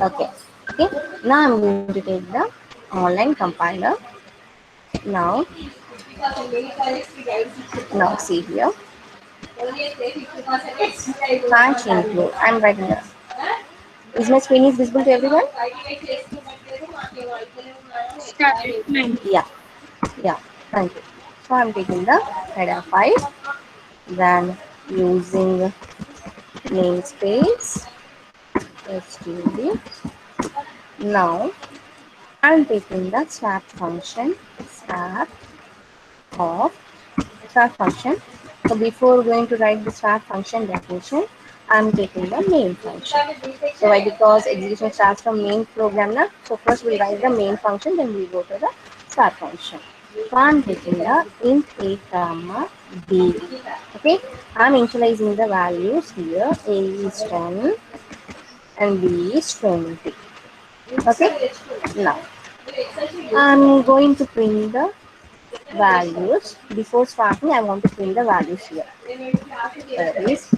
Okay. Okay. Now I'm going to take the online compiler. Now, now see here. Can't include. I'm writing that. Is my screen is visible to everyone? Fine. Yeah. Yeah. Thank you. So I'm taking the header file. Then using namespace std. Now I'm taking the swap function swap of swap function. So before going to write the swap function definition, I'm taking the main function. So why? Because execution starts from main program now. So first we write the main function, then we go to the swap function. So I'm taking the int a comma b. Okay, I'm initializing the values here. A is 10 and b is 20. Okay, now I'm going to print the values. Before swapping, I want to print the values here. That is,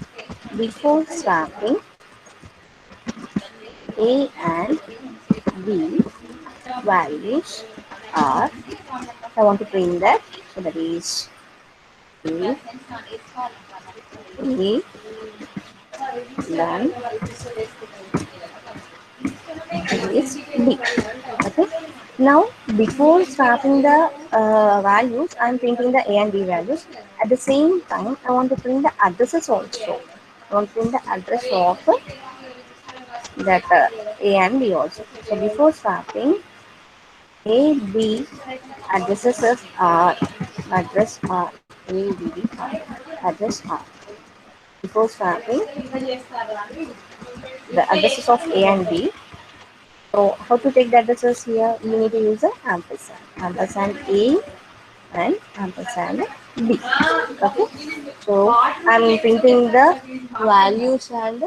before swapping A and B values are, I want to print that. So that is A, A, then is B. Okay. Now, before swapping the values, I am printing the A and B values. At the same time, I want to print the addresses also. I want to print the address of that A and B also. So before swapping, A, B addresses are A, B, address are. Before swapping the addresses of A and B. So how to take the addresses here? You need to use the ampersand. Ampersand A and ampersand B. Okay. So I'm printing the values and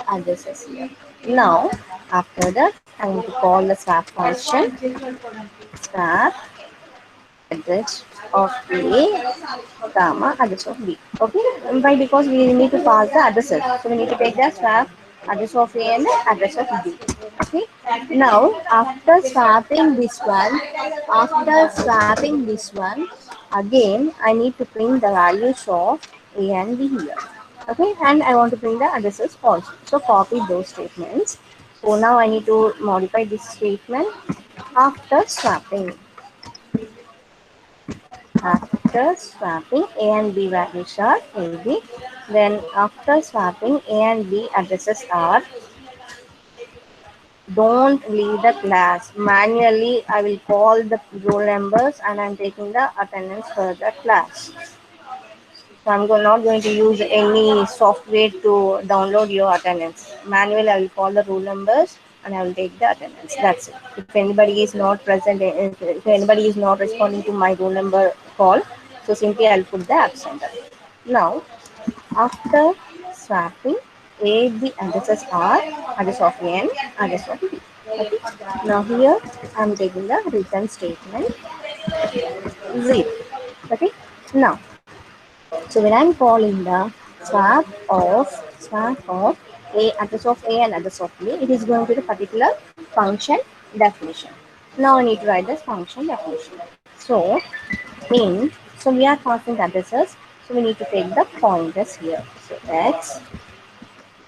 addresses here. Now after that I'm going to call the swap function swap address of A comma address of B. Okay. Why? Because we need to pass the addresses. So we need to take the swap address of A and address of B. Okay. Now after swapping this one, again I need to print the values of A and B here. Okay, and I want to print the addresses also. So copy those statements. So now I need to modify this statement after swapping. After swapping A and B values are AB. Then after swapping A and B addresses are, don't leave the class. Manually I will call the roll numbers and I'm taking the attendance for the class. So not going to use any software to download your attendance. Manually, I will call the roll numbers and I will take the attendance. That's it. If anybody is not present, if anybody is not responding to my roll number call, so simply I will put the absent. Now, after swapping, A, B addresses are address of A and address of B. Okay. Now here I am taking the return statement 0. Okay. Now so when I'm calling the swap of a address of A and address of B, it is going to the particular function definition. Now I need to write this function definition. So in so we are passing addresses, so we need to take the pointers here. So x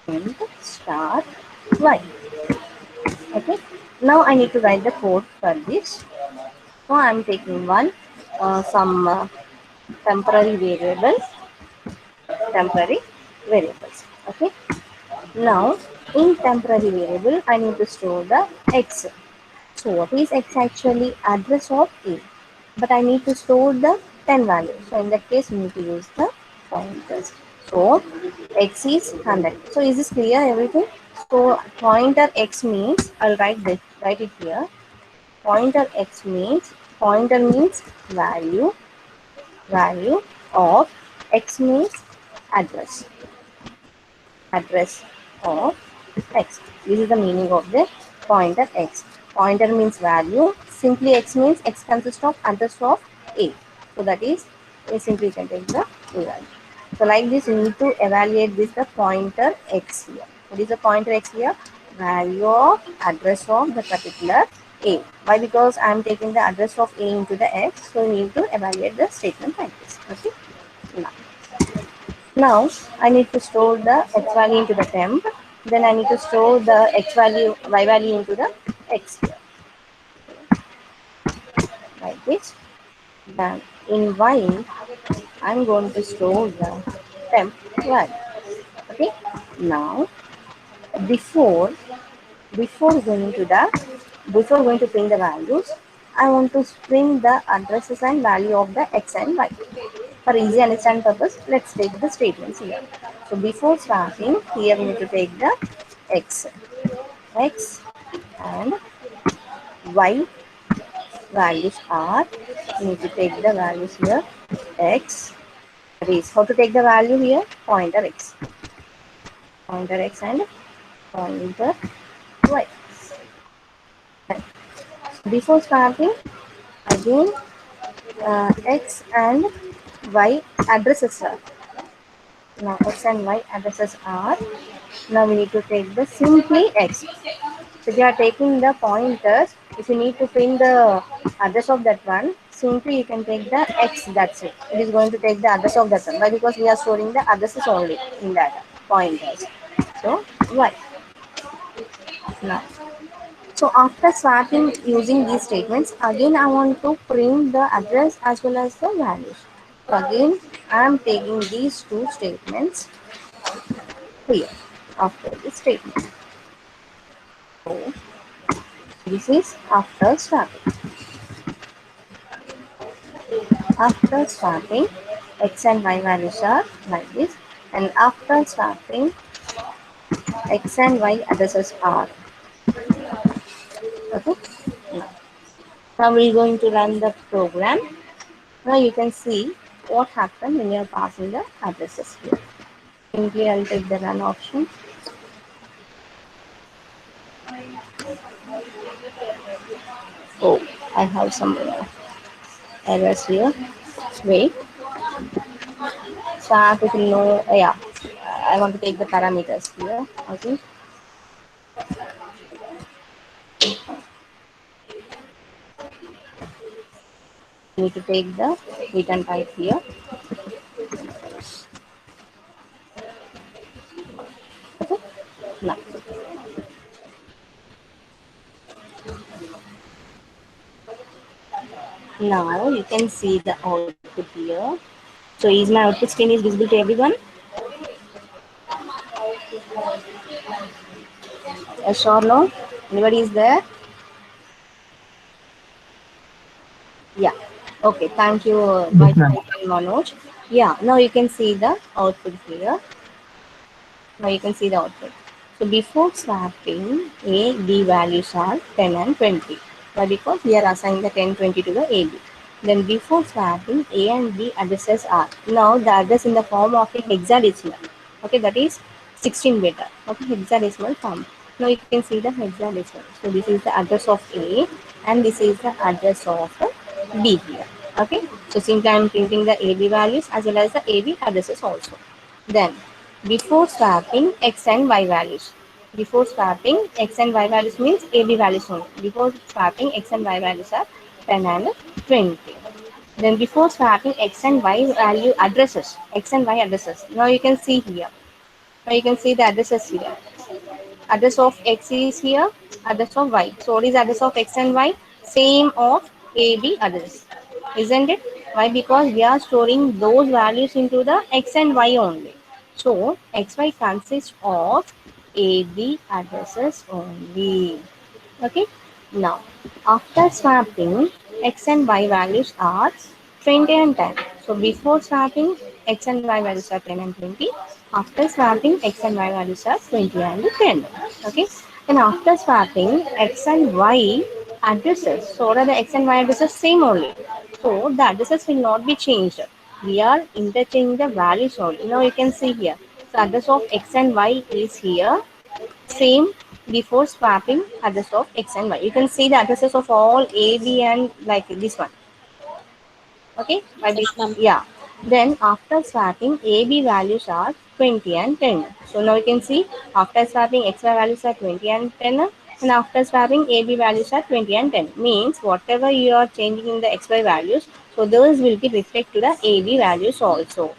and start y. Okay. Now I need to write the code for this. So I'm taking one some temporary variable temporary variables. Okay. Now in temporary variable, I need to store the x. So what is x actually? Address of A. But I need to store the 10 value. So in that case, we need to use the pointers. So x is 100. So is this clear everything? So pointer x means, I'll write it here. Pointer means value of x means address of x. This is the meaning of the pointer x. Pointer means value. Simply x means x consists of address of A. So that is simply you can take the A value. So like this you need to evaluate this the pointer x here. What is the pointer x here? value of address of the particular A. Why? Because I am taking the address of A into the X, so we need to evaluate the statement like this. Okay. Now I need to store the X value into the temp. Then I need to store the X value, Y value into the X here, like this. Then in Y, I'm going to store the temp value. Okay. Now before before going to the before going to print the values, I want to print the addresses and value of the X and Y. For easy understand purpose, let's take the statements here. So before starting, here we need to take the X and Y values are, we need to take the values here, X, that is, how to take the value here, pointer X and pointer Y. Before starting, again X and Y addresses are. Now X and Y addresses are. Now we need to take the simply X. So if you are taking the pointers, if you need to print the address of that one, simply you can take the X, that's it. It is going to take the address of that one. Why? Because we are storing the addresses only in that pointers. So Y. Now, so after starting using these statements, again I want to print the address as well as the values. So again, I am taking these two statements here after this statement. So this is after starting. After starting, X and Y values are like this, and after starting, X and Y addresses are. Okay. Now we're going to run the program. Now you can see what happened when you are passing the addresses here. Simply I'll take the run option. Oh, I have some errors here. Wait. So I have to know, yeah, I want to take the parameters here. Okay. You need to take the return type here. Okay. Now, now you can see the output here. So is my output screen is visible to everyone? Yes or no? Anybody is there? Yeah. Okay. Thank you, Yes, Vice ma'am. President Manoj. Yeah. Now you can see the output here. Now you can see the output. So before swapping, A, B values are 10 and 20. Why? Because we are assigning the 10, 20 to the A, B. Then before swapping, A and B addresses are. Now the address in the form of a hexadecimal. Okay, that is 16 bit. Okay, hexadecimal form. Now you can see the hexadecimal. So this is the address of A and this is the address of B here. Okay, so simply I am printing the AB values as well as the AB addresses also. Then before swapping X and Y values. Before swapping X and Y values means AB values only. Before swapping X and Y values are 10 and 20. Then before swapping X and Y value addresses, X and Y addresses. Now you can see here. Now you can see the addresses here. Address of X is here, address of Y. So what is address of X and Y? Same of AB address. Isn't it? Why? Because we are storing those values into the X and Y only. So XY consists of AB addresses only. Okay. Now, after swapping, X and Y values are 20 and 10. So before swapping, X and Y values are 10 and 20. After swapping, X and Y values are 20 and 10. Okay. And after swapping, X and Y addresses. So what are the X and Y addresses? Same only. So the addresses will not be changed. We are interchanging the values only. Now you can see here. So address of X and Y is here. Same before swapping address of X and Y. You can see the addresses of all A, B and like this one. Okay. Yes, ma'am. Yeah. Then after swapping, AB values are 20 and 10. So now you can see after swapping xy values are 20 and 10, and after swapping AB values are 20 and 10. Means whatever you are changing in the xy values, so those will be reflected to the AB values also.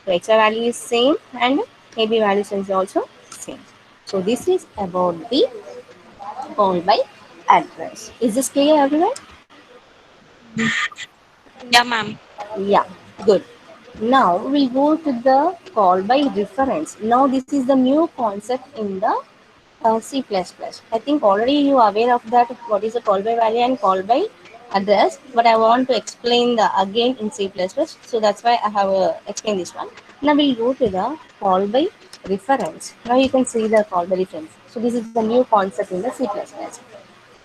So xy value is same and AB values is also same. So this is about the call by address. Is this clear everyone? Yeah, ma'am. Yeah, good. Now we'll go to the call by reference. Now this is the new concept in the C++. I think already you are aware of that, what is a call by value and call by address, but I want to explain the again in C++. So that's why I have explained this one. Now we'll go to the call by reference. Now you can see the call by reference. So this is the new concept in the C++.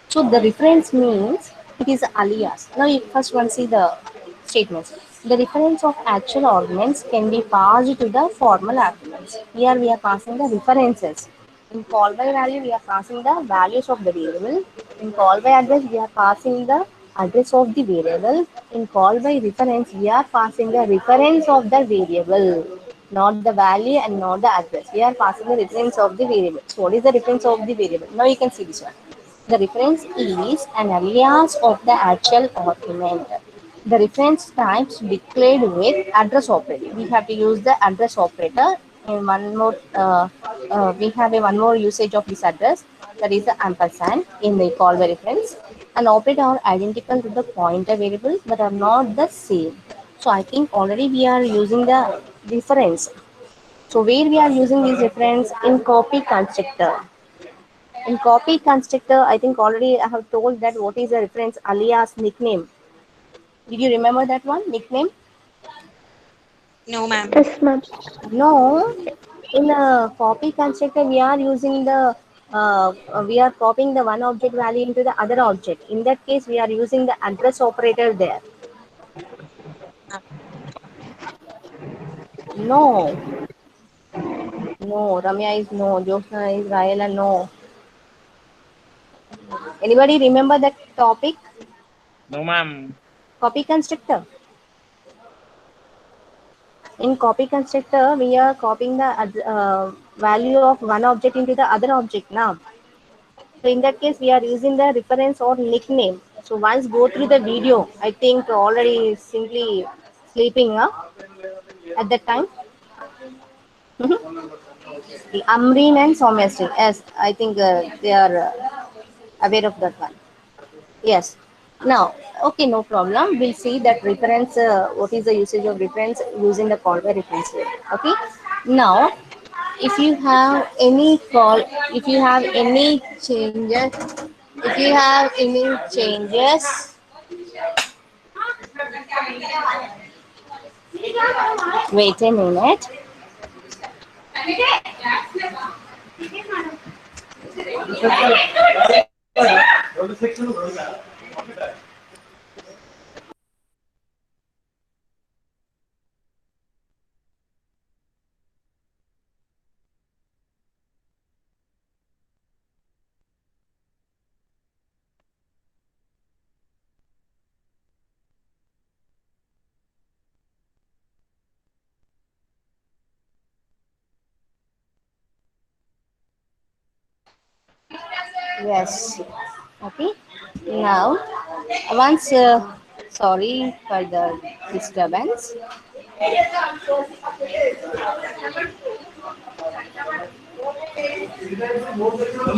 So the reference means it is alias. Now you first one see the statements. The reference of actual arguments can be passed to the formal arguments. Here we are passing the references. In call by value we are passing the values of the variable. In call by address we are passing the address of the variable. In call by reference we are passing the reference of the variable, not the value and not the address. We are passing the reference of the variable. So what is the reference of the variable? Now you can see this one. The reference is an alias of the actual argument. The reference types declared with address operator. We have to use the address operator. In one more, we have a one more usage of this address, that is the ampersand in the call by reference. An operator are identical to the pointer variable but are not the same. So I think already we are using the reference. So where we are using this reference in copy constructor. In copy constructor, I think already I have told that what is the reference alias nickname. Did you remember that one nickname? No, ma'am. Yes, ma'am. No. In a copy constructor, we are using the we are copying the one object value into the other object. In that case, we are using the address operator there. No, no. Ramya is no. Jyotsna is Raela no. Anybody remember that topic? No, ma'am. Copy constructor. In copy constructor, we are copying the value of one object into the other object now. So in that case, we are using the reference or nickname. So once go through the video, I think already simply sleeping at that time. Amreen and Soumya, yes, I think they are aware of that one. Yes. Now, okay, no problem. We'll see that reference, what is the usage of reference using the call by reference here. Okay. Now, if you have any call, if you have any changes, if you have any changes, wait a minute. Yes. Okay. Now, once, sorry for the disturbance.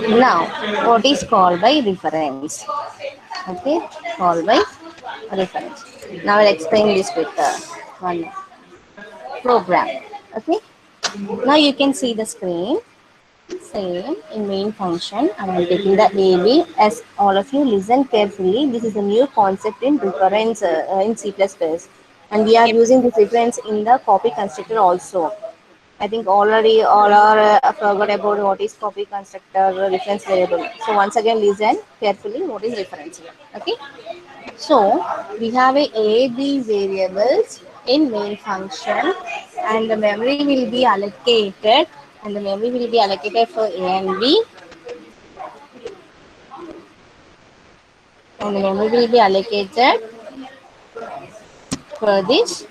Now, what is called by reference? Okay, called by reference. Now I'll explain this with one program. Okay, now you can see the screen. Same in main function. I am taking the AB. As all of you listen carefully, this is a new concept in reference in C++, and we are using this reference in the copy constructor also. I think already all are forgot about what is copy constructor reference variable. So once again listen carefully what is reference here. Okay. So we have a B variables in main function, and the memory will be allocated, and the memory will be allocated for A and B, and the memory will be allocated for this.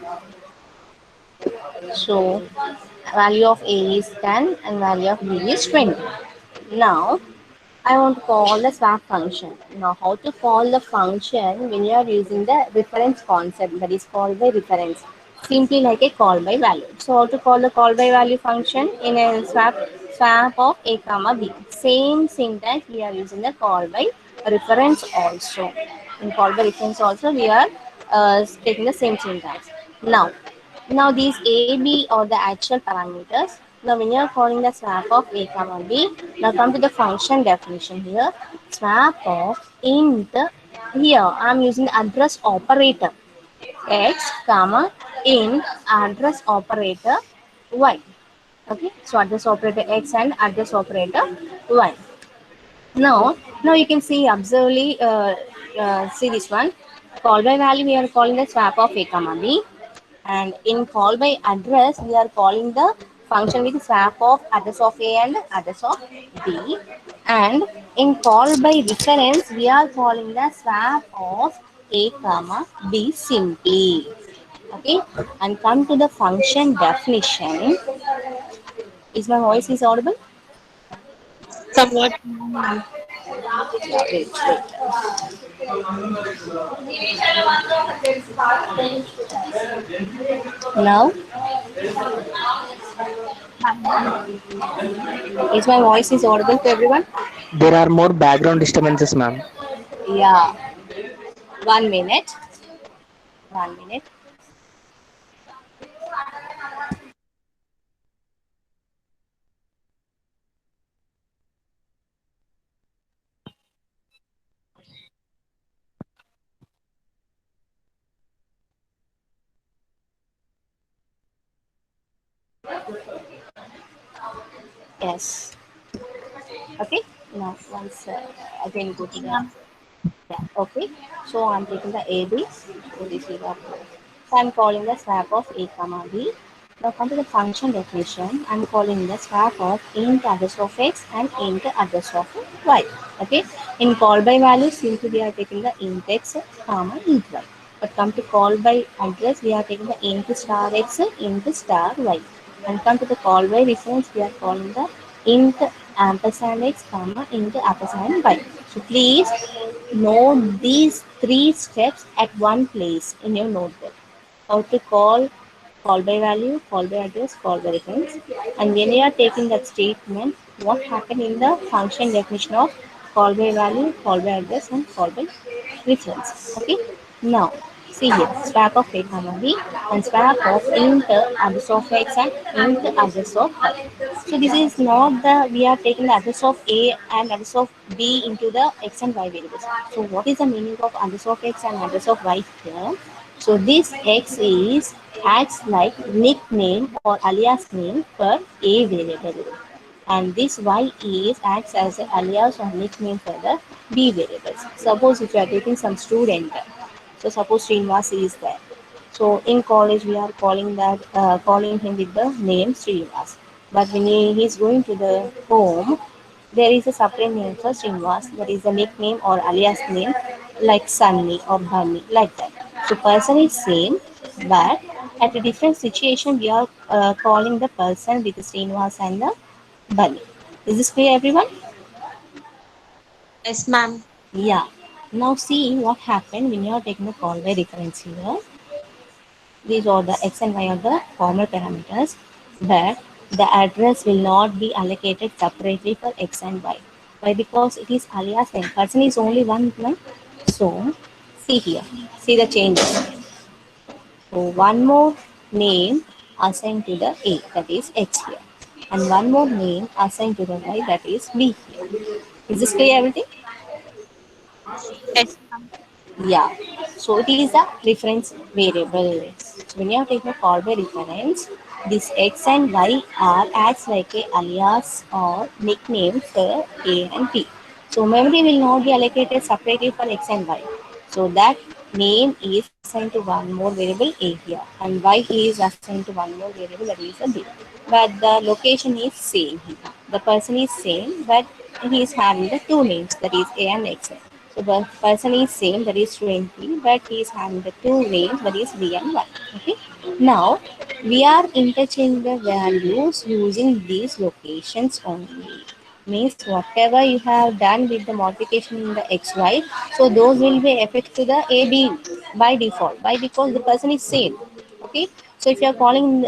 So Value of A is 10 and value of B is 20. Now, I want to call the swap function. Now, how to call the function when you are using the reference concept, that is called by reference, simply like a call by value. So, how to call the call by value function in a swap of A comma B. Same syntax we are using the call by reference also. In call by reference also we are taking the same syntax. Now these A, B are the actual parameters. Now when you are calling the swap of A comma B, now come to the function definition here. Swap of int, here I am using the address operator x comma int address operator y. Okay, so address operator x and address operator y. Now you can see observely see this one. Call by value we are calling the swap of A comma B, and in call by address we are calling the function with swap of address of A and address of B, and in call by reference we are calling the swap of A comma B simply. Okay, and come to the function definition. Is my voice is audible? Somewhat. Ma'am. Yeah, wait. Now is my voice is audible to everyone? There are more background disturbances, ma'am. Yeah, 1 minute. 1 minute. Yes. Okay. Now once again go to Okay, the, ma'am. yeah. Okay. So I'm taking the AB. So this is the, so I'm calling the swap of A comma B. Now come to the function definition. I'm calling the swap of int address of x and int address of y. Okay. In call by value, simply we are taking the int x comma int y. But come to call by address, we are taking the int star x, int star y. And come to the call by reference, we are calling the int ampersand x comma int ampersand y. So please note these three steps at one place in your notebook. How to call by value, call by address, call by reference. And when you are taking that statement, what happened in the function definition of call by value, call by address, and call by reference. Okay. Now, see here, swap of A comma B and swap of int address of x and int address of y. So this is not the, we are taking the address of A and address of B into the x and y variables. So what is the meaning of address of x and address of y here? So this x is acts like nickname or alias name for A variable, and this y is acts as an alias or nickname for the B variables. Suppose if you are taking some student, so suppose Srinivas is there. So in college we are calling him with the name Srinivas. But when he is going to the home, there is a separate name for Srinivas. That is a nickname or alias name like Sunny or Bunny, like that. So person is same, but at a different situation we are calling the person with the Srinivas and the Bunny. Is this clear, everyone? Yes, ma'am. Yeah. Now see what happened when you are taking the call by reference here. These are the x and y are the formal parameters, but the address will not be allocated separately for x and y. Why? Because it is alias name. Person is only one. No? So see here. See the changes. So one more name assigned to the A, that is X here. And one more name assigned to the Y, that is B here. Is this clear everything? Yes, ma'am. Yeah. So it is a reference variable. So when you are taking a call by reference, this X and Y are acts like a alias or nickname for A and B. So memory will not be allocated separately for X and Y. So that name is assigned to one more variable A here, and Y is assigned to one more variable, that is a B. But the location is same here. The person is same, but he is having the two names, that is A and X. So the person is same, that is 20, but he is having the two names, that is B and Y. Okay. Now We are interchanging the values using these locations only. Means whatever you have done with the modification in the xy, so those will be affected to the AB by default, by because the person is same. Okay, so if you are calling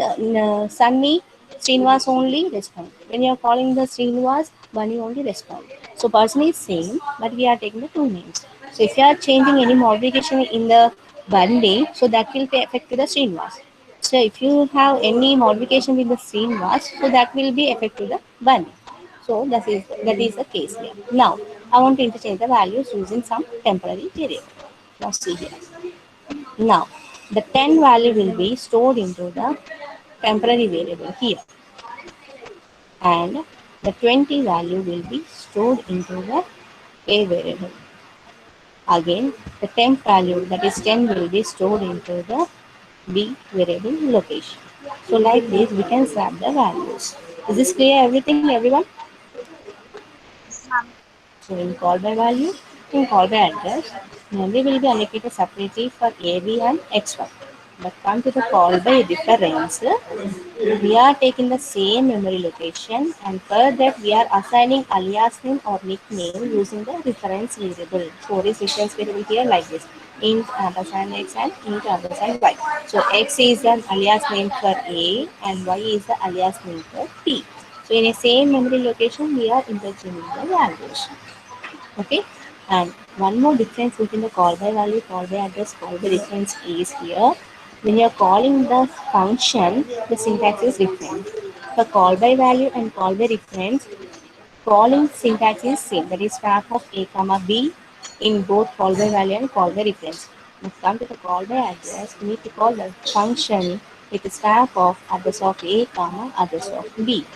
Sunny, Srinivas only respond. When you are calling the Srinivas, Bunny only respond. So person is same, but we are taking the two names. So if you are changing any modification in the Bunny, so that will be affect to the Srinivas. So if you have any modification with the Srinivas, so that will be affect to the Bunny. So that is the case here. Now I want to interchange the values using some temporary variable. Now see here. Now the 10 value will be stored into the temporary variable here, and the 20 value will be stored into the A variable. Again, the temp value, that is 10, will be stored into the B variable location. So like this, we can swap the values. Is this clear everything, everyone? So in call by value, in call by address, memory will be allocated separately for AB and XY. But come to the call by difference, we are taking the same memory location, and for that we are assigning alias name or nickname using the reference variable. So what is reference variable here? Like this: int ampersand x and int ampersand y. So x is an alias name for A and y is the alias name for T. So in a same memory location, we are interchanging the values. Okay, and one more difference between the call by value, call by address, call by reference is here. When you're calling the function, the syntax is different. For call by value and call by reference, calling syntax is same. That is swap of a comma b in both call by value and call by reference. Now come to the call by address, we need to call the function with the swap of address of a comma address of b.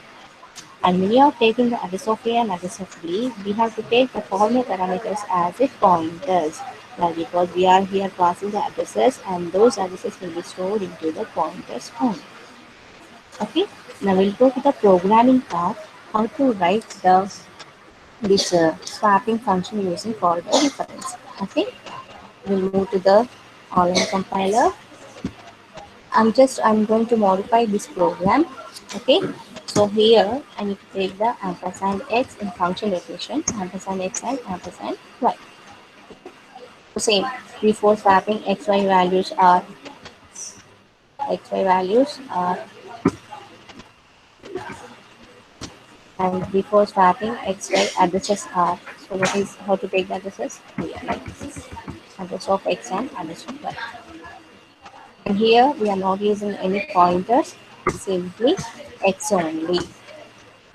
And when you are taking the address of A and address of B, we have to take the formal parameters as a pointers. Well, because we are here passing the addresses and those addresses will be stored into the pointers only. Okay. Now we'll go to the programming part. How to write this swapping function using call by reference. Okay. We'll move to the online compiler. I'm going to modify this program. Okay, so here I need to take the ampersand x in function definition, ampersand x and ampersand y. So same, before swapping xy values are and before swapping xy addresses are. So what is how to take the addresses here, like this: address of x and address of y. And here we are not using any pointers, simply x only.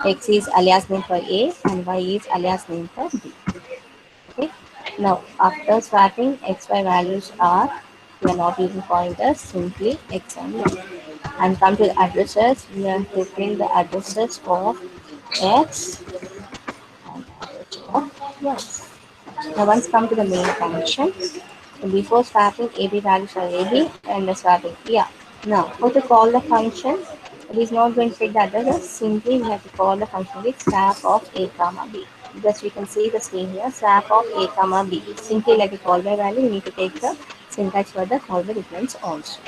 X is alias name for A and Y is alias name for B. Okay. Now after swapping xy values are, we are not using pointers, simply x and y. And come to the addresses, we are taking the addresses of x and address of y. Now once come to the main function, so before swapping AB values are AB and the swapping, yeah. Now how to call the function? It is not going to take the addresses, simply we have to call the function with swap of A comma B. Because we can see the screen here, swap of A comma B. Simply like a call by value, we need to take the syntax for the call by reference also.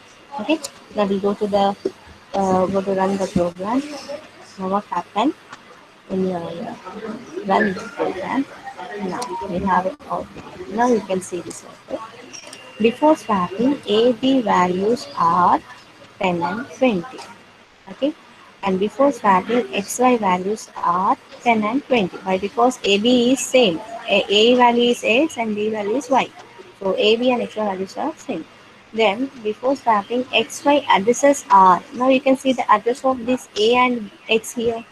Okay, now we go to run the program. Now what happened? When you run the program, now we have it all. Now you can see this output. Before swapping, AB values are 10 and 20. Okay, and before swapping, XY values are 10 and 20. Why? Because AB is same. A value is X and B value is Y. So AB and XY values are same. Then before swapping, XY addresses are. Now you can see the address of this A and X here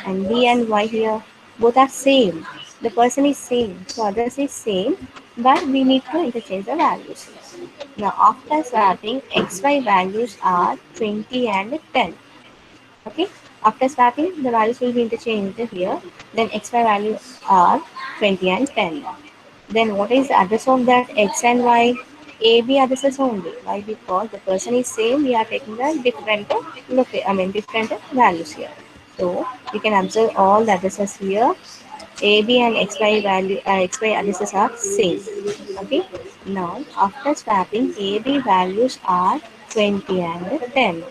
and B and Y here. Both are same. The person is same. So address is same, but we need to interchange the values. Now after swapping, XY values are 20 and 10. Okay, after swapping, the values will be interchanged here. Then xy values are 20 and 10. Then what is the address of that x and y? AB addresses only. Why? Because the person is same. We are taking the different values here. So you can observe all the addresses here. AB and XY addresses are same. Okay. Now after swapping, AB values are 20 and 10.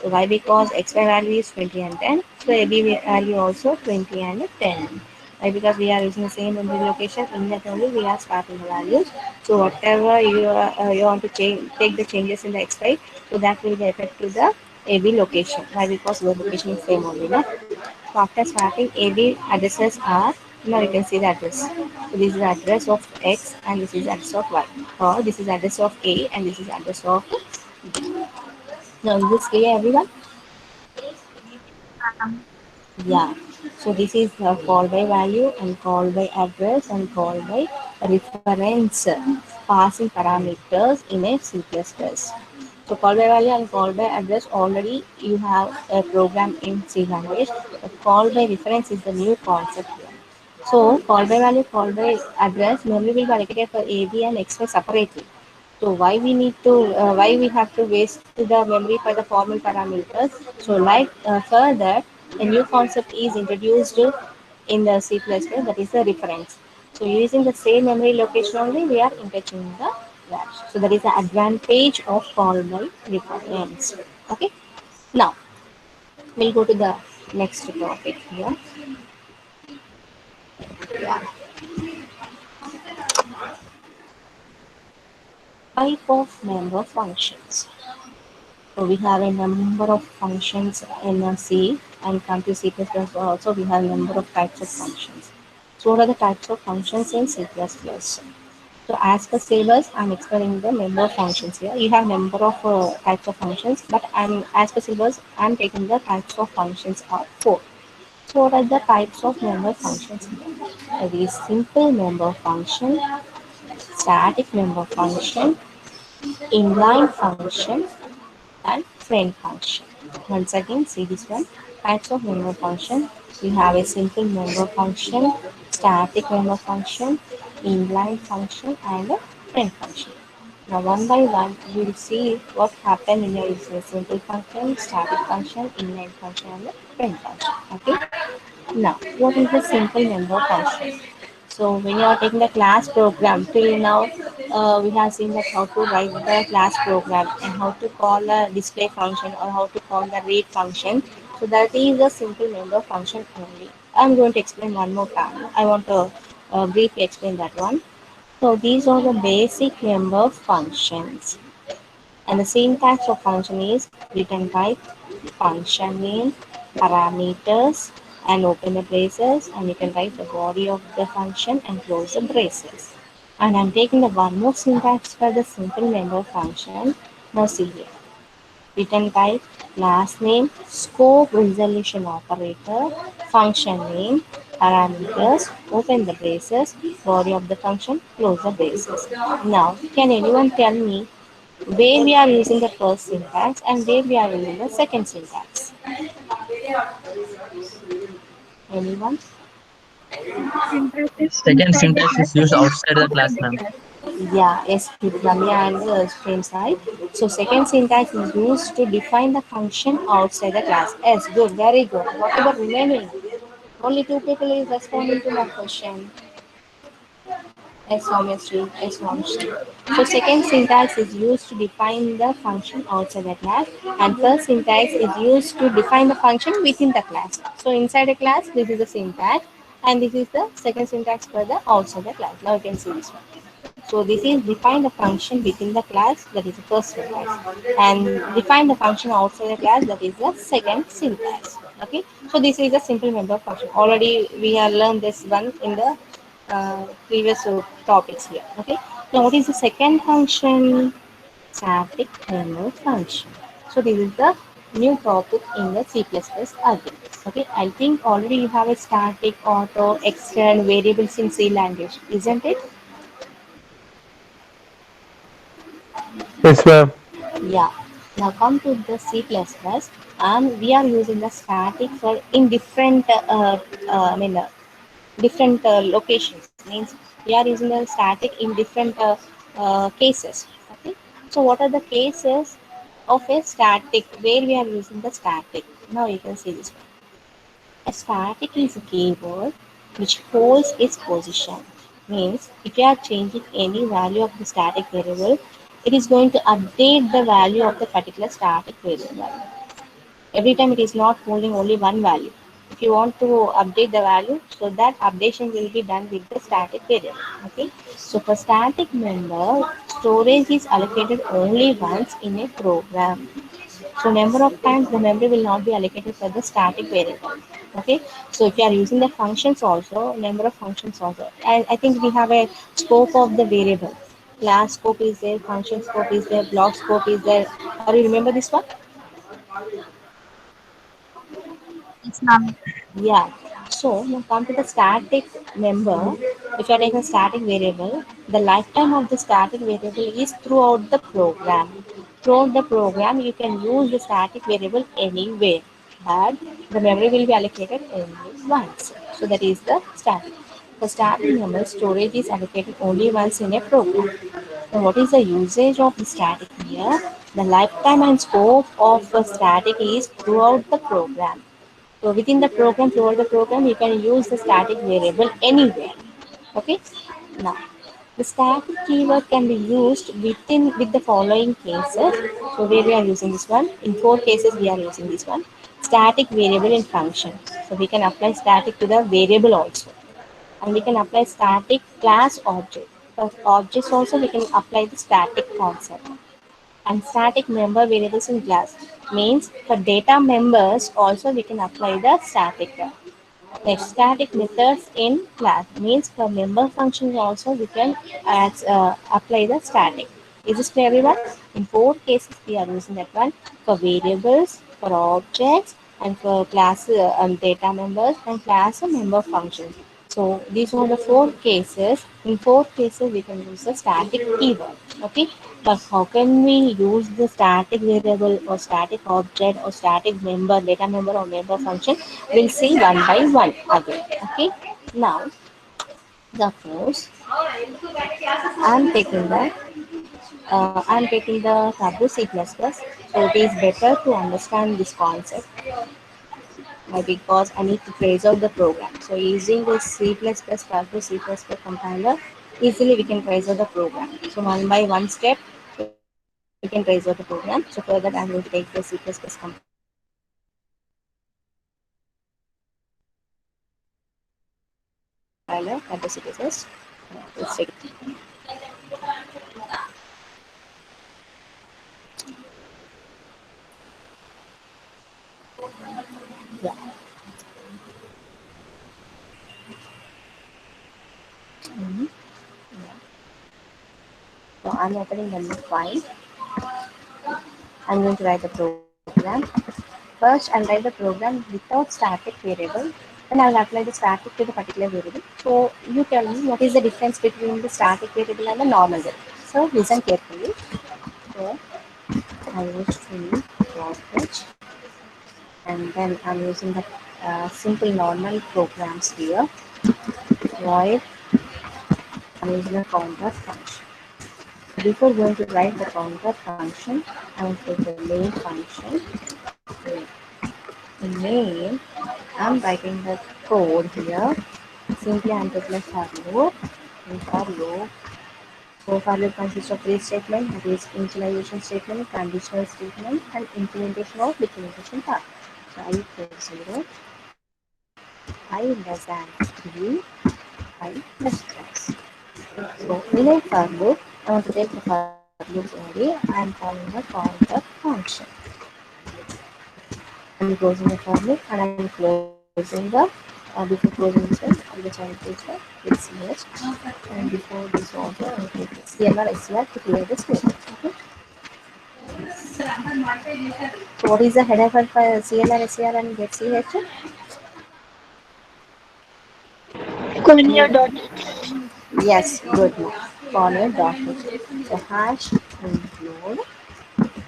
Why? Because xy value is 20 and 10. So AB value also 20 and 10. Why? Because we are using the same memory location. In that only we are starting the values. So whatever you want to change, take the changes in the xy. So that will be affect to the AB location. Why? Because the location is same only. No? So after starting AB addresses are, now you can see the address. So this is the address of X and this is the address of Y. Or this is the address of A and this is the address of B. Now is this clear everyone? Yeah. So this is call by value and call by address and call by reference passing parameters in a C++. So call by value and call by address already you have a program in C language. But call by reference is the new concept here. So call by value, call by address memory will be allocated for AB and XY separately. So why we need to why we have to waste the memory for the formal parameters? So like further, a new concept is introduced in the C++, that is the reference. So using the same memory location only, we are interchanging the values. So that is the advantage of call by reference. Okay. Now we'll go to the next topic here. Yeah. Type of member functions. So we have a number of functions in C and come to C++ also we have a number of types of functions. So what are the types of functions in C++? So as per syllabus, I'm explaining the member functions here. You have number of types of functions, but as per syllabus, I'm taking the types of functions are four. So what are the types of member functions here? There is simple member function, static member function, inline function, and friend function. Once again, see this one. Types of member function. We have a simple member function, static member function, inline function, and a friend function. Now, one by one, we will see what happened in your simple function, static function, inline function, and a friend function. Okay. Now, what is the simple member function? So when you are taking the class program, till now we have seen that how to write the class program and how to call a display function or how to call the read function. So that is a simple member function only. I'm going to explain one more time. I want to briefly explain that one. So these are the basic member functions. And the syntax of function is return type, function name, parameters, and open the braces, and you can write the body of the function and close the braces. And I'm taking the one more syntax for the simple member function. Now see here. Return type, class name, scope resolution operator, function name, parameters, open the braces, body of the function, close the braces. Now, can anyone tell me where we are using the first syntax and where we are using the second syntax? Anyone? Second syntax is used outside the class, ma'am. Yeah, yes, Ramya and the same side. So second syntax is used to define the function outside the class. Yes, good, very good. What about remaining? Only two people is responding to my question. Yes, Soumyashri, yes, Soumyashri. So second syntax is used to define the function outside the class, and first syntax is used to define the function within the class. So inside a class, this is the syntax, and this is the second syntax for the outside the class. Now you can see this one. So this is define the function within the class, that is the first syntax, and define the function outside the class, that is the second syntax. Okay. So this is a simple member function. Already we have learned this one in the previous topics here. Okay. Now what is the second function? Static member function. So this is the new topic in the C++ again. Okay. I think already you have a static, auto, extend variables in C language, isn't it? Yes, ma'am. Yeah. Now come to the C++, and we are using the static for in different, different locations. Means we are using the static in different cases. Okay. So what are the cases of a static where we are using the static? Now you can see this one. A static is a keyword which holds its position. Means if you are changing any value of the static variable, it is going to update the value of the particular static variable. Every time it is not holding only one value. If you want to update the value, so that updation will be done with the static variable. Okay. So for static member, storage is allocated only once in a program. So number of times the memory will not be allocated for the static variable. Okay. So if you are using the functions also, number of functions also. I think we have a scope of the variable. Class scope is there, function scope is there, block scope is there. Or you remember this one? Yes, ma'am. Yeah. So now come to the static member. If you are taking a static variable, the lifetime of the static variable is throughout the program. Throughout the program, you can use the static variable anywhere, but the memory will be allocated only once. So that is the static. For static member, storage is allocated only once in a program. Now, what is the usage of the static here? The lifetime and scope of a static is throughout the program. So within the program, throughout the program, you can use the static variable anywhere. Okay. Now, the static keyword can be used with the following cases. So where we are using this one, in 4 cases we are using this one. Static variable and function. So we can apply static to the variable also, and we can apply static class object. For objects also we can apply the static concept. And static member variables in class means for data members also we can apply the static. Next, static methods in class means for member functions also we can apply the static. Is this clear everyone? In 4 cases we are using that one: for variables, for objects, and for class and data members, and class and member functions. So these are the 4 cases. In 4 cases we can use the static keyword. Okay. But how can we use the static variable or static object or static member, data member or member function? We'll see one by one again. Okay. Now, suppose I'm taking the Tableau C++. So it is better to understand this concept because I need to trace out the program. So using the Tableau C++ compiler, easily we can trace out the program. So one by one step, we can trace out the program. So for that, I'm going to take the C++ compiler, Tableau C++. Let's take it. Yeah. Mhm. So I'm opening the new file. I'm going to write the program. First, I'll write the program without static variable. Then I'll apply the static to the particular variable. So you tell me what is the difference between the static variable and the normal variable. So listen carefully. So I use tree language, and then I'm using the simple normal programs here. Void. I'm using a counter function. Before going to write the counter function, I will take the main function. In main, I'm writing the code here. Simply I'm taking a for loop. And for loop, so for loop consists of 3 statements, that is initialization statement, conditional statement, and implementation of documentation part. So I equals 0, I less than 3, I less than. So in a for loop, I want to take the for loop only. I am calling the counter function. I'm closing the for loop and I'm closing the before closing this one, which I will take the ch, and before this also I will take the CLR SCR to clear the statement. Okay. So what is the header for CLR SCR and get CH? Colonial dot. Yes, good. Corner dot. So hash include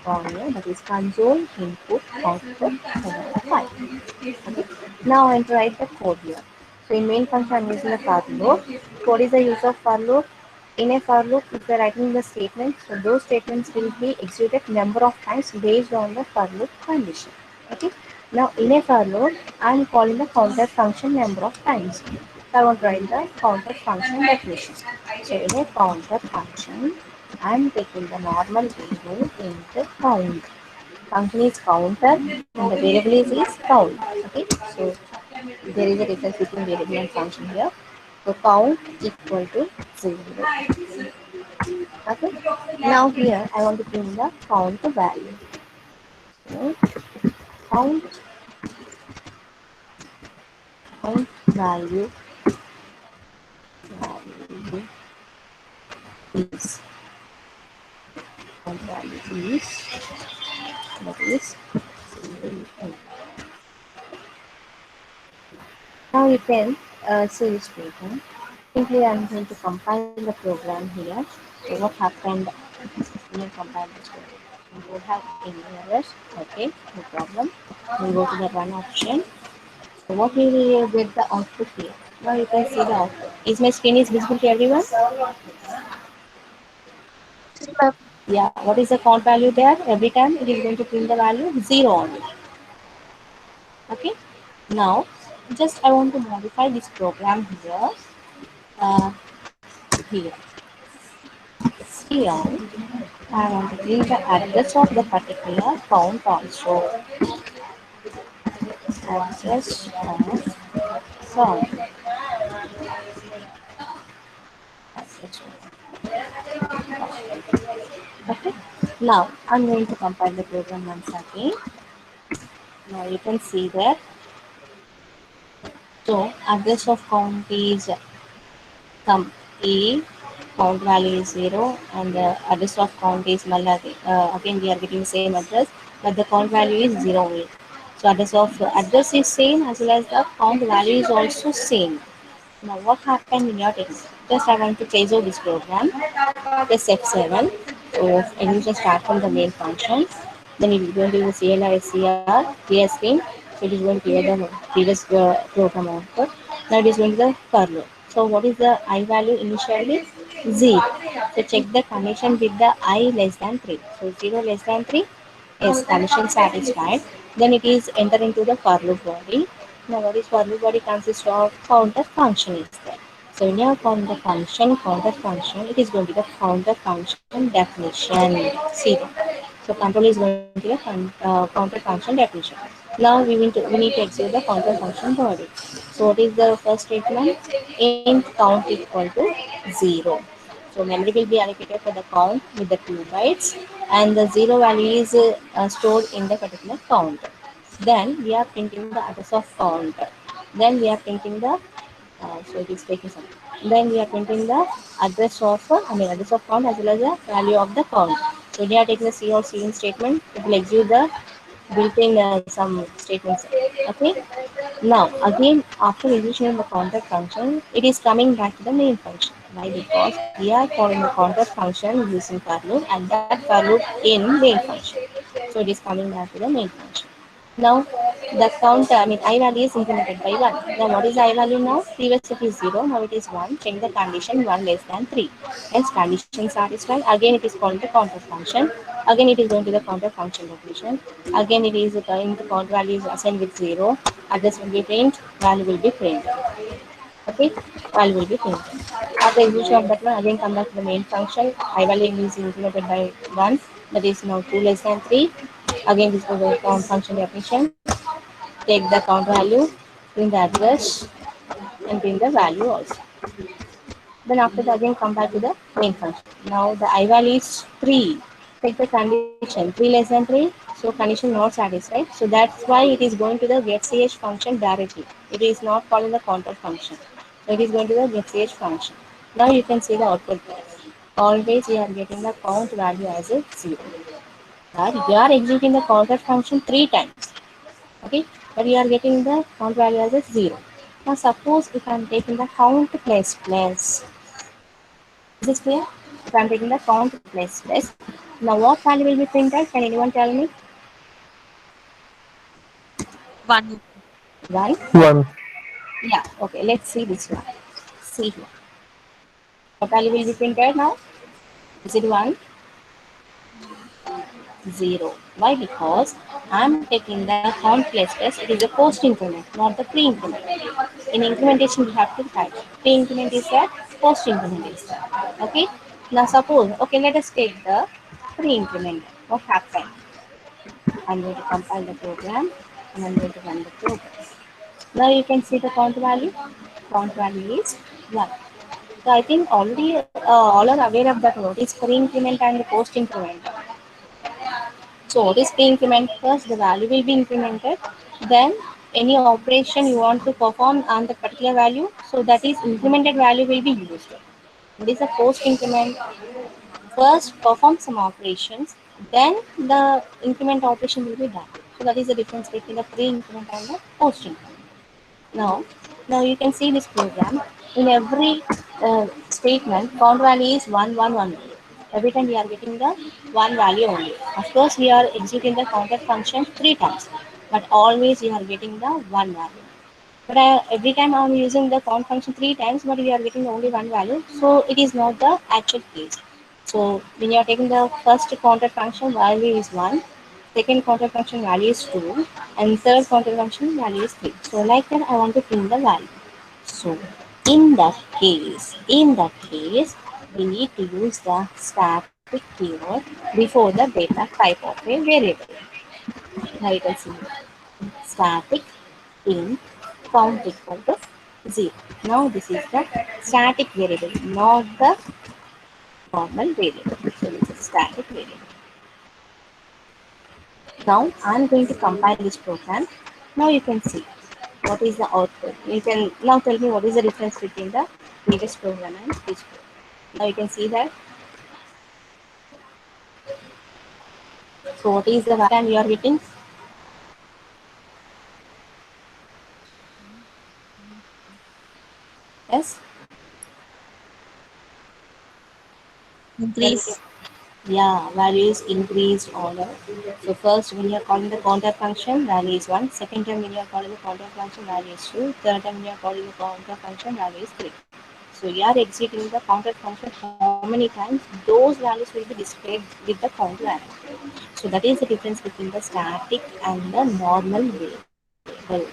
corner, that is console input output file. Okay. Now I enter write the code here. So in main function I'm using the for loop. What is the use of for loop? In a for loop, if you are writing the statement, so those statements will be executed number of times based on the for loop condition. Okay. Now in a for loop, I am calling the counter function number of times. So I want to write the counter function definition. So in a counter function, I am taking the normal variable into count. function is counter and the variable is count. Okay, so there is a difference between variable and function here. So count equal to 0. Okay, now here I want to print the count value. So count value value is value is that is now you can see this program. Simply I'm going to compile the program here. So what happened when you compile this program? You don't have any errors. Okay, no problem. We go to the run option. So what we will get the output here. Now you can see the output. Is my screen is visible to everyone? Yes, ma'am. Yeah. What is the count value there? Every time it is going to print the value 0 only. Okay. Now just I want to modify this program here. Uh, here. Here I want to print the address of the particular count also. Address of count. Okay. Now I'm going to compile the program once again. Now you can see that. So address of count is some A, count value is 0, and the address of count is again we are getting the same address, but the count value is 0 only. So address is same as well as the count value is also same. Now what happened in your text? Just I want to change over this program. Press F7. So I will just start from the main function. Then it is going to use CLI clear screen. So it is going to clear the previous program output. Now it is going to the for loop. So what is the I value initially? 0. So check the condition with the I less than 3. So 0 less than 3 is condition satisfied. Then it is enter into the for loop body. Now what is for loop body consists of counter function is there. So when you have counter function, it is going to be the counter function definition. See that. So control is going to be the counter function definition. Now we need to execute the counter function body. So what is the first statement? Int count equal to 0. So memory will be allocated for the count with the 2 bytes, and the 0 value is stored in the particular count. Then we are printing the address of count. Then we are printing the so it is taking some. Then we are printing the address of count as well as the value of the count. So we are taking the C or Cin statement. It will execute the built-in some statements. Okay. Now again after execution of the counter function, it is coming back to the main function. Why? Because we are calling the counter function using for loop and that for loop in main function. So it is coming back to the main function. Now the count, I value is incremented by 1. Now what is I value now? Previously it is 0, now it is 1. Check the condition 1 less than 3. Hence condition satisfied. Again it is called the counter function. Again it is going to the counter function definition. Again it is going to count value is assigned with 0. Address will be print, value will be print. Okay, value will be printed. After execution of that one, again come back to the main function. I value is incremented by 1. That is now 2 less than 3. Again this is the count function definition. Take the count value, print the address, and print the value also. Then after that again come back to the main function. Now the I value is 3. Take the condition 3 less than 3. So condition not satisfied. So that's why it is going to the getCH function directly. It is not calling the counter function. So it is going to the getCH function. Now you can see the output there. Always we are getting the count value as a 0. But you are executing the counter function 3 times. Okay, but we are getting the count value as a 0. Now suppose if I am taking the count plus plus, is this clear? If I am taking the count plus plus, now what value will be printed? Can anyone tell me? 1. 1. 1. Yeah, okay, let's see this one. See here. What value will be printed now? Is it 1? 0. Why? Because I am taking the count plus plus. It is a post increment, not the pre increment. In incrementation, we have to type pre increment is that, post increment is that. Okay. Now suppose, okay, let us take the pre increment. What happened? I'm going to compile the program and I'm going to run the program. Now you can see the count value. Count value is 1. So I think already all are aware of that what is pre-increment and post-increment. So what is pre-increment? First the value will be incremented. Then any operation you want to perform on the particular value, so that is incremented value will be used. What is a post-increment? First perform some operations, then the increment operation will be done. So that is the difference between the pre-increment and the post-increment. Now, now you can see this program. In every statement, count value is 111. Every time we are getting the one value only. Of course, we are executing the counter function 3 times, but always we are getting the one value. But every time I'm using the count function 3 times, but we are getting only one value, so it is not the actual case. So when you are taking the first counter function, value is 1, second counter function value is 2, and third counter function value is 3. So like that, I want to print the value. So in that case, we need to use the static keyword before the data type of a variable. Now you can see static int count equal to 0. Now this is the static variable, not the normal variable. So this is static variable. Now I'm going to compile this program. Now you can see what is the output. You can now tell me what is the difference between the previous program and this program. Now you can see that. So what is the value we are getting? Yes. Increase. Yeah, values increased order. So first when you are calling the counter function, value is 1. Second time when you are calling the counter function, value is 2. Third time when you are calling the counter function, value is 3. So you are executing the counter function how many times, those values will be displayed with the count value. So that is the difference between the static and the normal variable.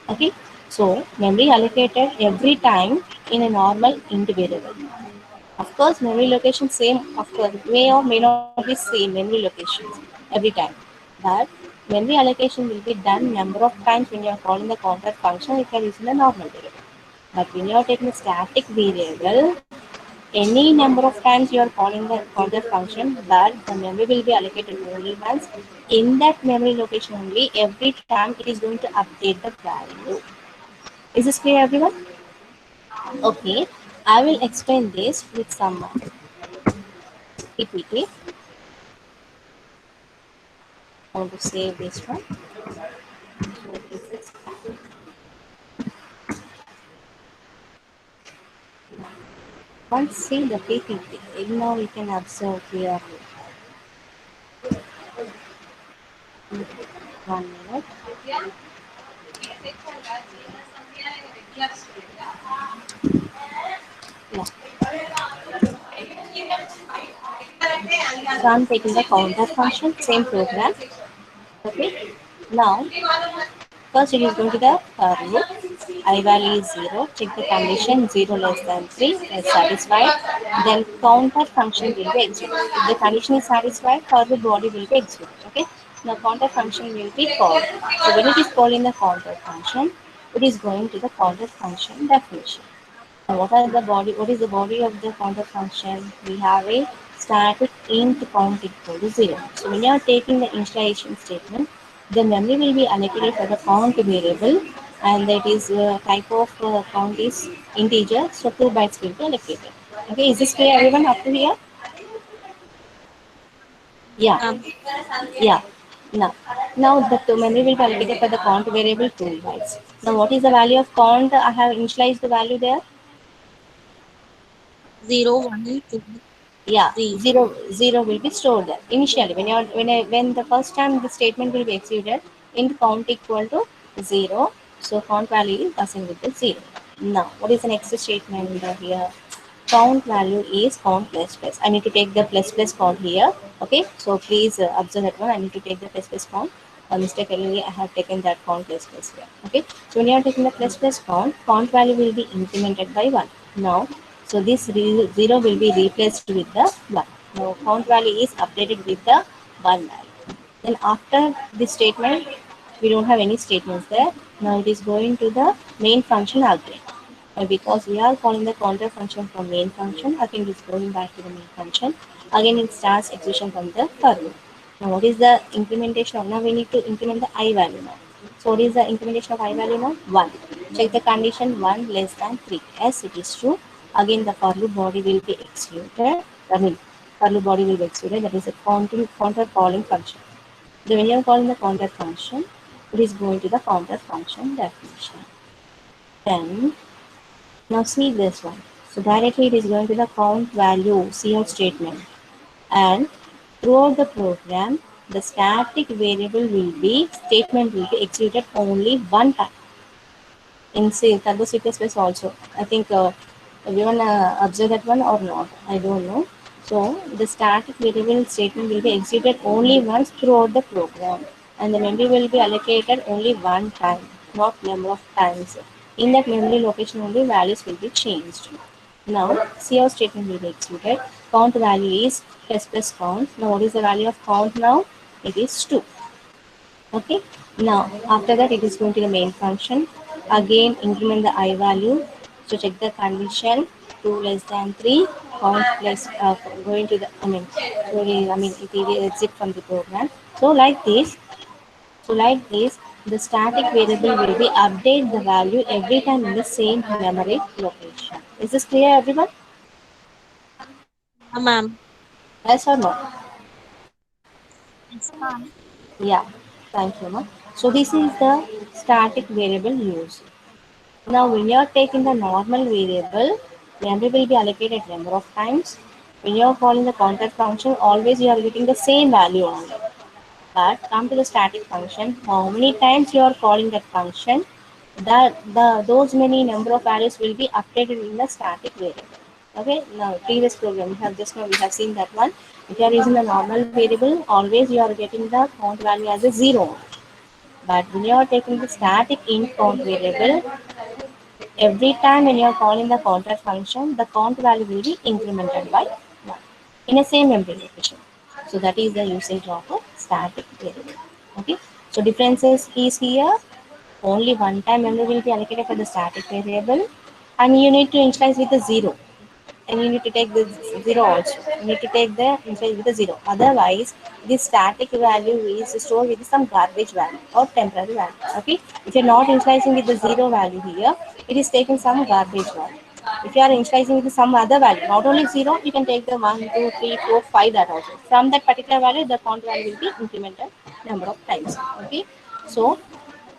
Okay, so memory allocated every time in a normal int variable. Of course, memory location same, of course, may or may not be same memory locations every time. But memory allocation will be done number of times when you are calling the counter function if you are using the normal variable. But when you are taking a static variable, any number of times you are calling the counter function, but the memory will be allocated only once. In that memory location only, every time it is going to update the value. Is this clear, everyone? Okay, I will explain this with some PPT. I want to save this one. Once see the PPT, now we can observe clearly. 1 minute. Yeah. So I'm taking the counter function, same program. Okay. Now, first it is going to the loop. I value is 0. Check the condition 0 less than 3 is satisfied. Then counter function will be executed. If the condition is satisfied, further body will be executed. Okay. Now counter function will be called. So when it is called in the counter function, it is going to the counter function definition. What are the body? What is the body of the counter function? We have a static int count equal to 0. So when you are taking the initialization statement, the memory will be allocated for the count variable, and that is type of count is integer, so 2 bytes will be allocated. Okay, is this clear, everyone, up to here? Yeah, yeah. Now the memory will be allocated for the count variable 2 bytes. Now what is the value of count? I have initialized the value there. 0, 1, 2, Yeah, 3. zero will be stored there initially when the first time the statement will be executed. Int count equal to 0, so count value is assigned with the 0. Now what is the next statement here? Count value is count plus plus. I need to take the plus plus count here. Okay, so please observe that one. I need to take the plus plus count. Mistakenly I have taken that count plus plus here. Okay, so when you are taking the plus plus count value will be incremented by 1. Now so this 0 will be replaced with the 1. Now count value is updated with the 1 value. Then after this statement, we don't have any statements there. Now it is going to the main function again. Because we are calling the counter function from main function, again it is going back to the main function. Again it starts execution from the for loop. Now what is the implementation of, now we need to implement the I value now. So what is the implementation of I value now? 1. Check the condition 1 less than 3. Yes, it is true. Again the for loop body will be executed. I mean, for loop body will be executed. That is a counter calling function. So when you are calling the counter function, it is going to the counter function definition. Then now see this one. So directly it is going to the count value cout statement, and throughout the program the static variable will be statement will be executed only one time. In say Turbo C++ also, I think everyone observe that one or not, I don't know. So the static variable statement will be executed only once throughout the program, and the memory will be allocated only one time, not number of times. In that memory location only values will be changed. Now cout statement will be executed. Count value is plus count. Now what is the value of count now? It is 2. Okay, now after that it is going to the main function. Again increment the I value. So check the condition 2 less than 3, count plus going to the it will exit from the program. So like this, the static variable will be update the value every time in the same memory location. Is this clear everyone? Yeah, ma'am. Yes or no? Yes, ma'am. Yeah, thank you ma'am. So this is the static variable use. Now, when you are taking the normal variable, memory will be allocated number of times. When you are calling the counter function, always you are getting the same value only. But come to the static function, how many times you are calling that function, those many number of values will be updated in the static variable. Okay, now previous program we have seen that one. If you are using the normal variable, always you are getting the count value as a 0. But when you are taking the static int count variable, every time when you are calling the counter function, the count value will be incremented by 1 in a same memory location. So that is the usage of a static variable. Okay. So differences is here. Only one time memory will be allocated for the static variable, and you need to initialize with a 0, and you need to take the 0 also. You need to take the initialize with a 0. Otherwise, this static value is stored with some garbage value or temporary value. Okay. If you're not initializing with the 0 value here, it is taking some garbage value. If you are initializing with some other value, not only 0, you can take the 1, 2, 3, 4, 5 that also. From that particular value, the count value will be incremented number of times. Okay. So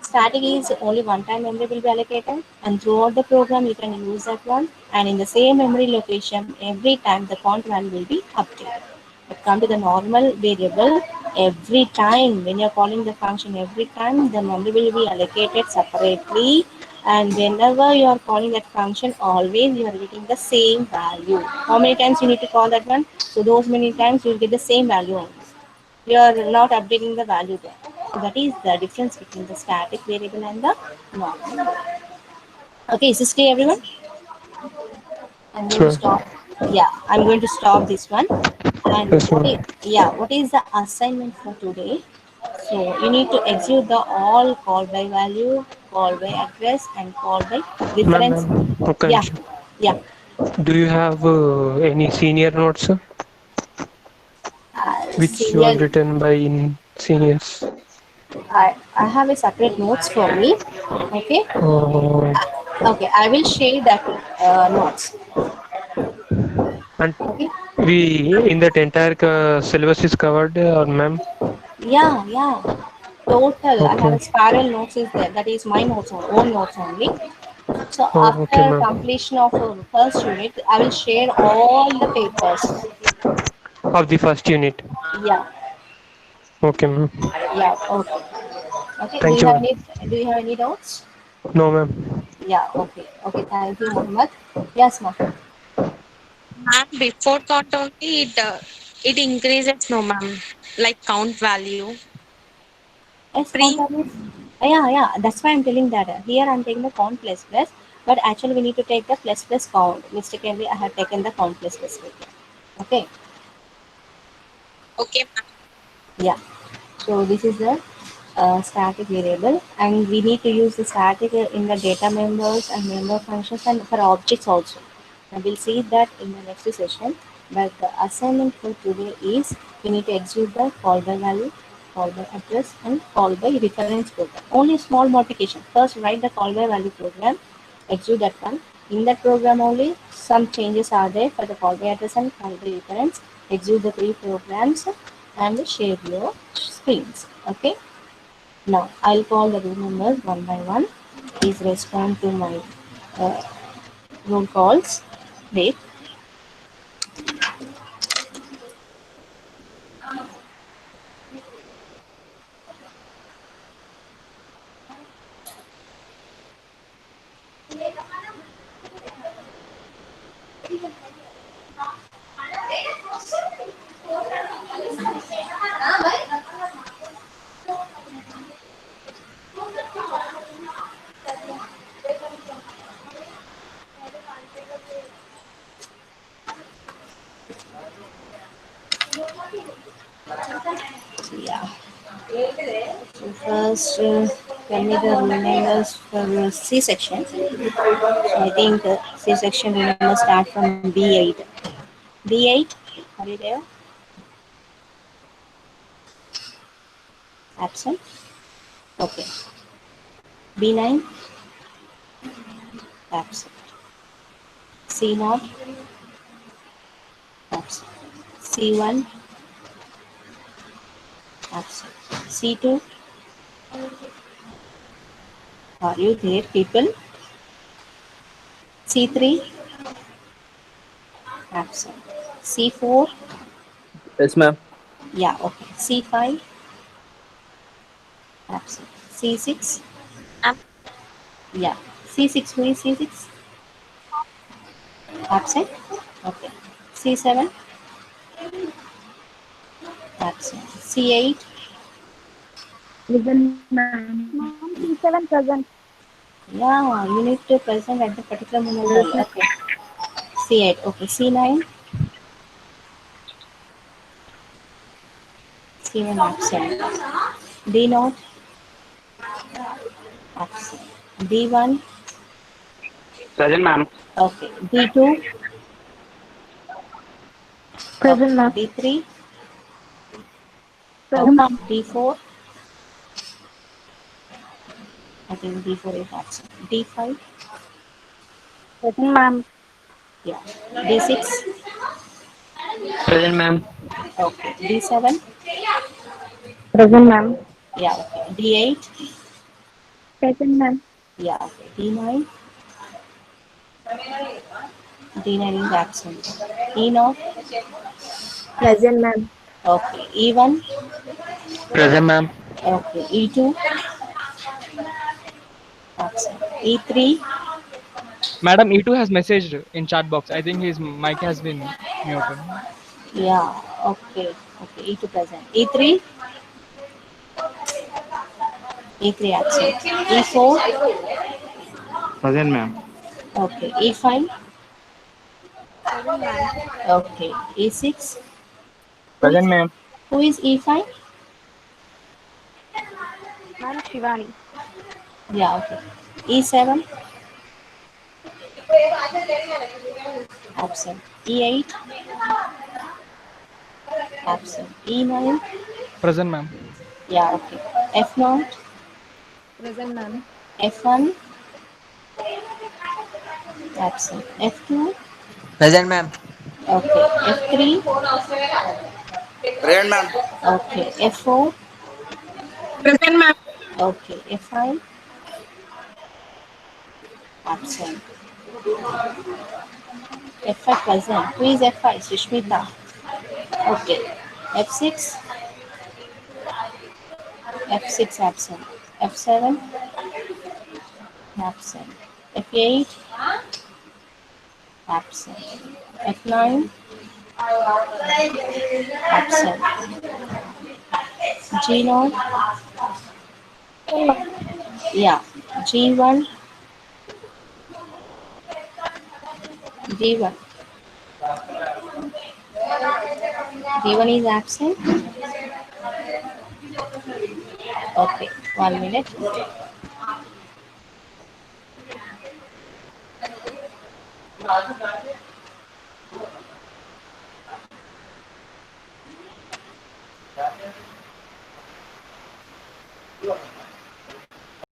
static is only one time memory will be allocated, and throughout the program you can use that one, and in the same memory location every time the count value will be updated. But come to the normal variable, every time when you're calling the function, every time the memory will be allocated separately, and whenever you are calling that function, always you are getting the same value. How many times you need to call that one? So those many times you will get the same value only. You are not updating the value there. So that is the difference between the static variable and the normal variable. Okay, is this clear everyone? I'm Yes, going to ma'am. stop. Yeah, I'm going to stop this one. And Yes, ma'am. what is the assignment for today? So you need to execute the all call by value, call by address, and call by reference. Ma'am, okay. Yeah, yeah. Do you have any senior notes which was Serial. written by in seniors? I have a separate notes for me. Okay. Uh, Okay, I will share that notes. and Okay. we in that entire syllabus is covered, or ma'am? Yeah, yeah. Total. I have Okay. a spiral notes is there. That is my notes, own notes only. So Oh, okay, after ma'am. completion of first unit, I will share all the papers. Of the first unit. Yeah, Okay, ma'am. yeah. Okay. Okay. Do Thank you you, have ma'am. any? Do you have any doubts? No, ma'am. Yeah. Okay. Okay. Thank you, Muhammad. Yes, ma'am. Ma'am, before count only it increases, no ma'am. Like count value. Yes, count Pre values. Yeah, yeah. That's why I'm telling that. Here I'm taking the count plus plus, but actually we need to take the plus plus count. Mistakenly, I have taken the count plus plus. Okay. okay, ma'am. Yeah. So this is the static variable, and we need to use the static in the data members and member functions and for objects also. And we'll see that in the next session. But the assignment for today is we need to execute the call by value, call by address, and call by reference program. Only small modification. First, write the call by value program, execute that one. In that program only, some changes are there for the call by address and call by reference. Execute the three programs and share your screens. Okay. Now I'll call the room members one by one. Please respond to my uh, roll calls. Wait. Yeah. So first, tell me the room members for C section. So I think C section room members start from B8. B8, are you there? Absent. Okay. B9, absent. C0, absent. C1, absent. C2, are you there, people? C3, absent. C4, Yes, ma'am. yeah, okay. C5, absent. C6, Um, yeah. C6, who is C6? Absent. Okay. C7, absent. C8, Present, ma'am. Ma'am, C7 present. yeah, you need to present at the particular moment Yes, only. ma'am. Okay. C8, okay. C9, C1 absent. D0, absent. D1, Present, ma'am. okay. D2, Present, okay. ma'am. D3, Present, okay. ma'am. D4, I think D4 is absent. D5, Present, ma'am. yeah. D6, Present, ma'am. okay. D7, Present, ma'am. yeah, okay. D8, Present, ma'am. yeah, okay. D9, D9 is absent. E0, Present, ma'am. okay. E1, Present, ma'am. okay. E2, absent. E3, Madam, E2 has messaged in chat box. I think his mic has been muted. yeah, okay. Okay, E2 present. E3, E3 absent. E4, Present, ma'am. okay. E5, Present, ma'am. okay. E6, who is, Present, ma'am. who is E5? Ma'am, Shivani. Yeah, okay. E7, absent. E8, absent. E9, Present, ma'am. yeah, okay. F0, Present, ma'am. F1, absent. F2, Present, ma'am. okay. F3, Present, ma'am. okay. F4, Present, ma'am. okay. F5, absent. F5 present. Who is F5? Sushmita. Okay. F6, F6 absent. F7, absent. F8, absent. F9, absent. G0, yeah. G1, G1. G1 is absent. Okay, 1 minute.